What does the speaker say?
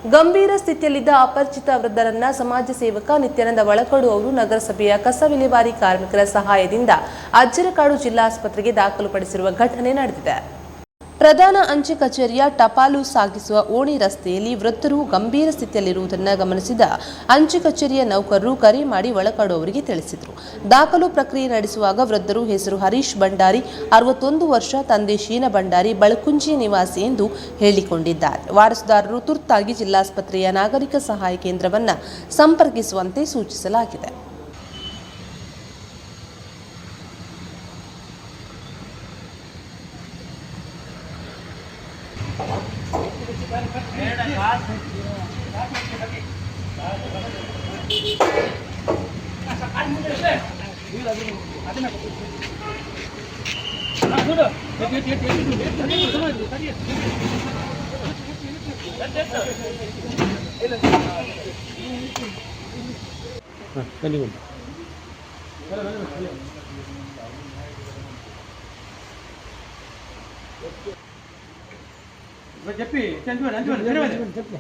ಗಂಭೀರ ಸ್ಥಿತಿಯಲ್ಲಿದ್ದ ಅಪರಿಚಿತ ವೃದ್ಧರನ್ನ ಸಮಾಜ ಸೇವಕ ನಿತ್ಯಾನಂದ ಒಳಕಡು ಅವರು ನಗರಸಭೆಯ ಕಸ ವಿಲೇವಾರಿ ಕಾರ್ಮಿಕರ ಸಹಾಯದಿಂದ ಅಜ್ಜರಕಾಡು ಜಿಲ್ಲಾಸ್ಪತ್ರೆಗೆ ದಾಖಲುಪಡಿಸಿರುವ ಘಟನೆ ನಡೆದಿದೆ. ಪ್ರಧಾನ ಅಂಚೆ ಕಚೇರಿಯ ಟಪಾಲು ಸಾಗಿಸುವ ಓಣಿ ರಸ್ತೆಯಲ್ಲಿ ವೃದ್ಧರು ಗಂಭೀರ ಸ್ಥಿತಿಯಲ್ಲಿರುವುದನ್ನು ಗಮನಿಸಿದ ಅಂಚೆ ಕಚೇರಿಯ ನೌಕರರು ಕರೆ ಮಾಡಿ ಒಳಕಡು ಅವರಿಗೆ ತಿಳಿಸಿದರು. ದಾಖಲು ಪ್ರಕ್ರಿಯೆ ನಡೆಸುವಾಗ ವೃದ್ಧರು ಹೆಸರು ಹರೀಶ್ ಭಂಡಾರಿ, 61 ವರ್ಷ, ತಂದೆ ಶೀನ ಭಂಡಾರಿ, ಬಳಕುಂಜಿ ನಿವಾಸಿ ಎಂದು ಹೇಳಿಕೊಂಡಿದ್ದಾರೆ. ವಾರಸುದಾರರು ತುರ್ತಾಗಿ ಜಿಲ್ಲಾಸ್ಪತ್ರೆಯ ನಾಗರಿಕ ಸಹಾಯ ಕೇಂದ್ರವನ್ನು ಸಂಪರ್ಕಿಸುವಂತೆ ಸೂಚಿಸಲಾಗಿದೆ. చెప్పి చెప్పి